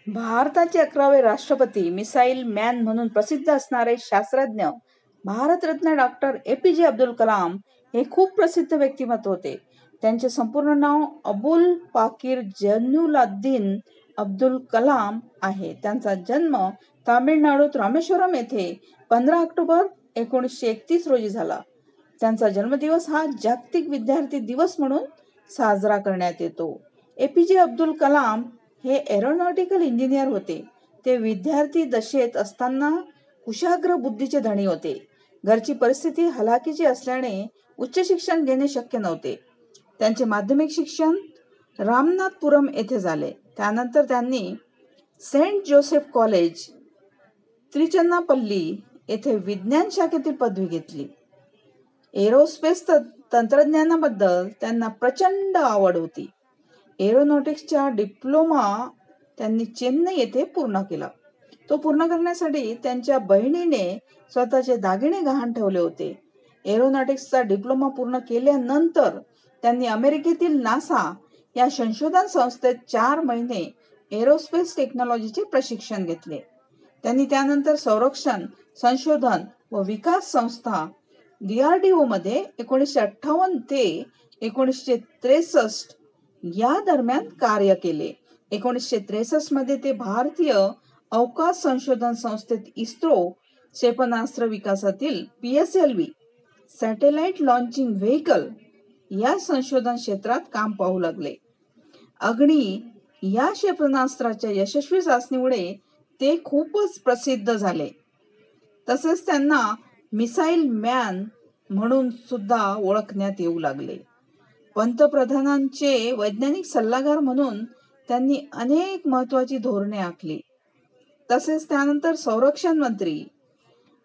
भारताचे 11वे राष्ट्रपती, missile man म्हणून प्रसिद्ध असणारे शास्त्रज्ञ भारतरत्न डॉक्टर APJ अब्दुल कलाम हे खूप प्रसिद्ध व्यक्तिमत्व होते. त्यांचे संपूर्ण नाव अबुल पाकीर जैनुलाब्दीन अब्दुल कलाम आहे. त्यांचा जन्म तामिळनाडूत रामेश्वरम येथे 15 ऑक्टोबर 1931 रोजी झाला. त्यांचा जन्मदिवस हा जागतिक विद्यार्थी दिवस म्हणून साजरा करण्यात येतो. APJ अब्दुल कलाम हे एरोनॉटिकल इंजिनियर होते. ते विद्यार्थी दशेत असताना कुशाग्र बुद्धीचे धनी होते. घरची परिस्थिती हलाखीची असल्याने उच्च शिक्षण घेणे शक्य नव्हते. त्यांचे माध्यमिक शिक्षण रामनाथपुरम येथे झाले. त्यानंतर त्यांनी सेंट जोसेफ कॉलेज, त्रिचन्नापल्ली येथे विज्ञान शाखेतील पदवी घेतली. एरोस्पेस तंत्रज्ञानाबद्दल त्यांना प्रचंड आवड होती. एरोनॉटिक्सचा डिप्लोमा त्यांनी चेन्नई येथे पूर्ण केला. तो पूर्ण करण्यासाठी त्यांच्या बहिणीने स्वतःचे दागिने गहाण ठेवले होते. एरोनॉटिक्सचा डिप्लोमा पूर्ण केल्यानंतर त्यांनी अमेरिकेतील नासा या संशोधन संस्थेत 4 महिने एरोस्पेस टेक्नॉलॉजीचे प्रशिक्षण घेतले. त्यांनी त्यानंतर संरक्षण संशोधन व विकास संस्था DRDO मध्ये 1958 ते 1963 या दरम्यान कार्य केले. 1963 मध्ये ते भारतीय अवकाश संशोधन संस्थेत इस्रो क्षेपणास्त्र विकासातील PSLV सॅटेलाइट लॉन्चिंग व्हेकल या संशोधन क्षेत्रात काम पाहू लागले. अग्नी या क्षेपणास्त्राच्या यशस्वी चाचणीमुळे ते खूपच प्रसिद्ध झाले. तसेच त्यांना मिसाईल मॅन म्हणून सुद्धा ओळखण्यात येऊ लागले. पंतप्रधानांचे वैज्ञानिक सल्लागार म्हणून त्यांनी अनेक महत्वाची धोरणे आखली. तसेच त्यानंतर संरक्षण मंत्री,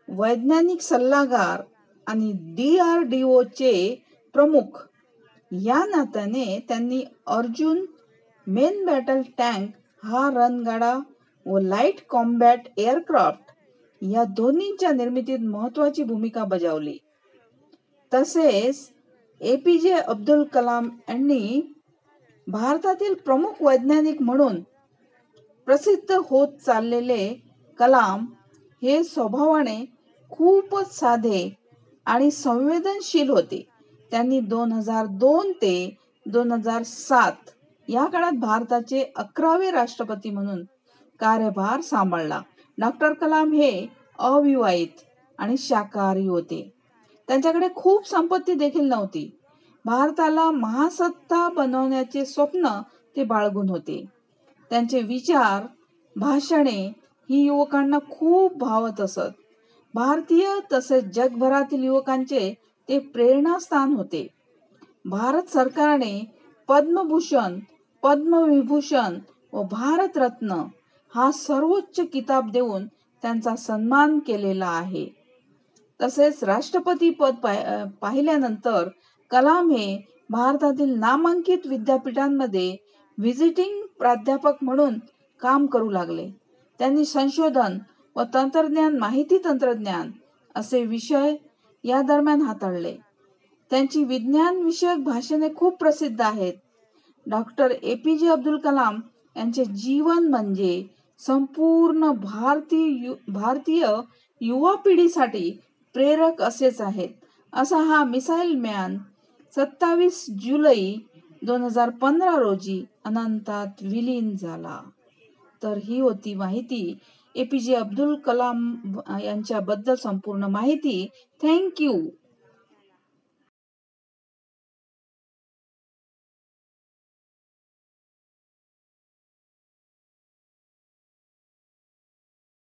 वैज्ञानिक सल्लागार आणि DRDO चे प्रमुख या नात्याने त्यांनी अर्जुन मेन बॅटल टँक हा रणगाडा व लाईट कॉम्बॅट एअरक्राफ्ट या दोन्हींच्या निर्मितीत महत्वाची भूमिका बजावली. तसेच APJ अब्दुल कलाम यांनी भारतातील प्रमुख वैज्ञानिक म्हणून प्रसिद्ध होत चाललेले कलाम हे स्वभावाने खूपच साधे आणि संवेदनशील होते. त्यांनी 2002 ते 2007 या काळात भारताचे 11वे राष्ट्रपती म्हणून कार्यभार सांभाळला. डॉक्टर कलाम हे अविवाहित आणि शाकाहारी होते. त्यांच्याकडे खूप संपत्ती देखील नव्हती. भारताला महासत्ता बनवण्याचे स्वप्न ते बाळगून होते. त्यांचे विचार, भाषणे ही युवकांना खूप भावत असत. भारतीय तसेच जगभरातील युवकांचे ते प्रेरणास्थान होते. भारत सरकारने पद्मभूषण, पद्मविभूषण व भारतरत्न हा सर्वोच्च किताब देऊन त्यांचा सन्मान केलेला आहे. तसेच राष्ट्रपती पद पाहिल्यानंतर कलाम हे भारतातील नामांकित विद्यापीठांमध्ये व्हिजिटिंग प्राध्यापक म्हणून काम करू लागले. त्यांनी संशोधन व तंत्रज्ञान, माहिती तंत्रज्ञान असे विषय या दरम्यान हाताळले. त्यांची विज्ञान विषयक भाषणे खूप प्रसिद्ध आहेत. डॉक्टर APJ अब्दुल कलाम यांचे जीवन म्हणजे संपूर्ण भारतीय युवा पिढीसाठी प्रेरक असेच आहेत. असा हा मिसाईल मॅन 27 जुलै 2015 रोजी अनंतात विलीन झाला. तर ही होती माहिती APJ अब्दुल कलाम यांच्याबद्दल संपूर्ण माहिती. थँक्यू.